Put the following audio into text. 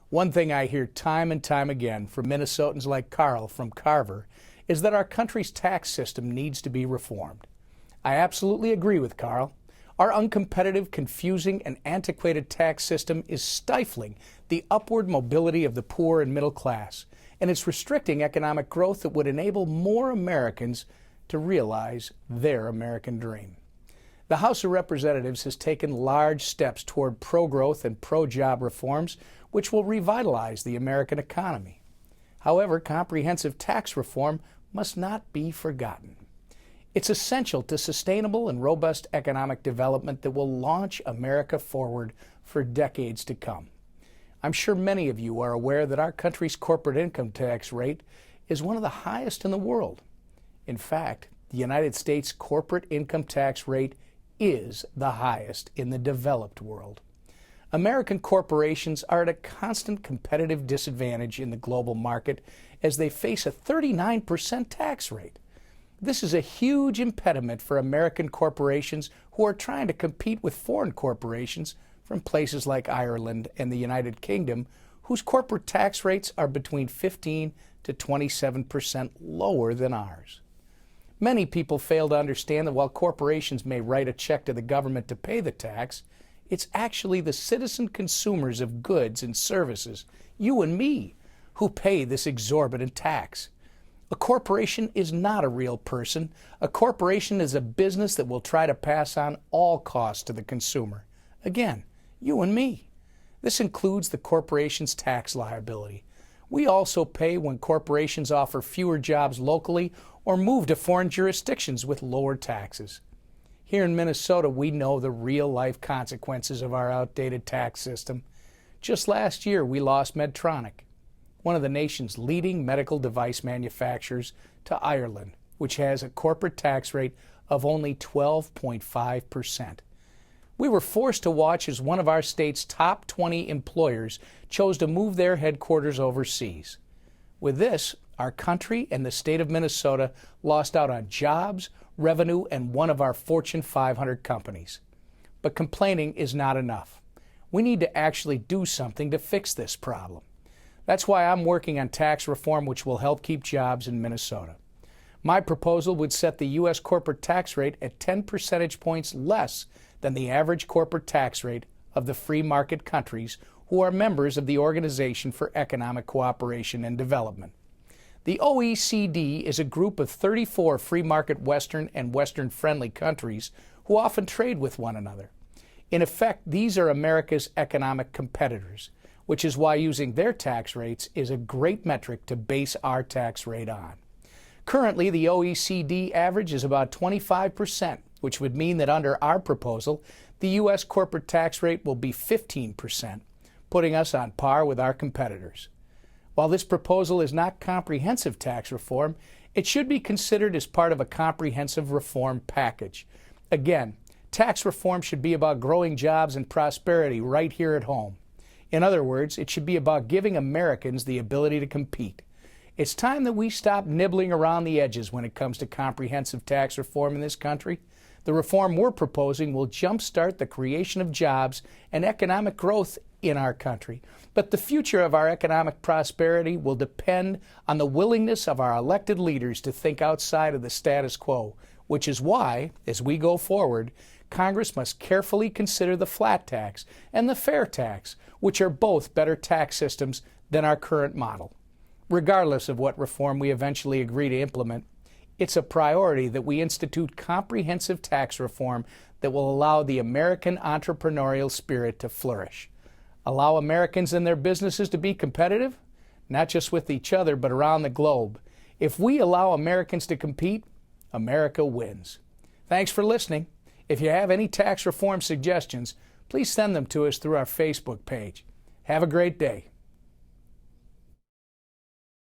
One thing I hear time and time again from Minnesotans like Carl from Carver is that our country's tax system needs to be reformed. I absolutely agree with Carl. Our uncompetitive, confusing, and antiquated tax system is stifling the upward mobility of the poor and middle class, and it's restricting economic growth that would enable more Americans to realize their American dream. The House of Representatives has taken large steps toward pro-growth and pro-job reforms, which will revitalize the American economy. However, comprehensive tax reform must not be forgotten. It's essential to sustainable and robust economic development that will launch America forward for decades to come. I'm sure many of you are aware that our country's corporate income tax rate is one of the highest in the world. In fact, the United States corporate income tax rate is the highest in the developed world. American corporations are at a constant competitive disadvantage in the global market as they face a 39% tax rate. This is a huge impediment for American corporations who are trying to compete with foreign corporations from places like Ireland and the United Kingdom, whose corporate tax rates are between 15 to 27% lower than ours. Many people fail to understand that while corporations may write a check to the government to pay the tax, it's actually the citizen consumers of goods and services, you and me, who pay this exorbitant tax. A corporation is not a real person. A corporation is a business that will try to pass on all costs to the consumer. Again, you and me. This includes the corporation's tax liability. We also pay when corporations offer fewer jobs locally or move to foreign jurisdictions with lower taxes. Here in Minnesota, we know the real-life consequences of our outdated tax system. Just last year, we lost Medtronic, one of the nation's leading medical device manufacturers, to Ireland, which has a corporate tax rate of only 12.5%. We were forced to watch as one of our state's top 20 employers chose to move their headquarters overseas. With this, our country and the state of Minnesota lost out on jobs, revenue, and one of our Fortune 500 companies. But complaining is not enough. We need to actually do something to fix this problem. That's why I'm working on tax reform which will help keep jobs in Minnesota. My proposal would set the U.S. corporate tax rate at 10 percentage points less than the average corporate tax rate of the free market countries who are members of the Organization for Economic Cooperation and Development. The OECD is a group of 34 free market Western and Western-friendly countries who often trade with one another. In effect, these are America's economic competitors, which is why using their tax rates is a great metric to base our tax rate on. Currently, the OECD average is about 25%, which would mean that under our proposal, the U.S. corporate tax rate will be 15%, putting us on par with our competitors. While this proposal is not comprehensive tax reform, it should be considered as part of a comprehensive reform package. Again, tax reform should be about growing jobs and prosperity right here at home. In other words, it should be about giving Americans the ability to compete. It's time that we stop nibbling around the edges when it comes to comprehensive tax reform in this country. The reform we're proposing will jumpstart the creation of jobs and economic growth in our country. But the future of our economic prosperity will depend on the willingness of our elected leaders to think outside of the status quo, which is why, as we go forward, Congress must carefully consider the flat tax and the fair tax, which are both better tax systems than our current model. Regardless of what reform we eventually agree to implement, it's a priority that we institute comprehensive tax reform that will allow the American entrepreneurial spirit to flourish. Allow Americans and their businesses to be competitive, not just with each other, but around the globe. If we allow Americans to compete, America wins. Thanks for listening. If you have any tax reform suggestions, please send them to us through our Facebook page. Have a great day.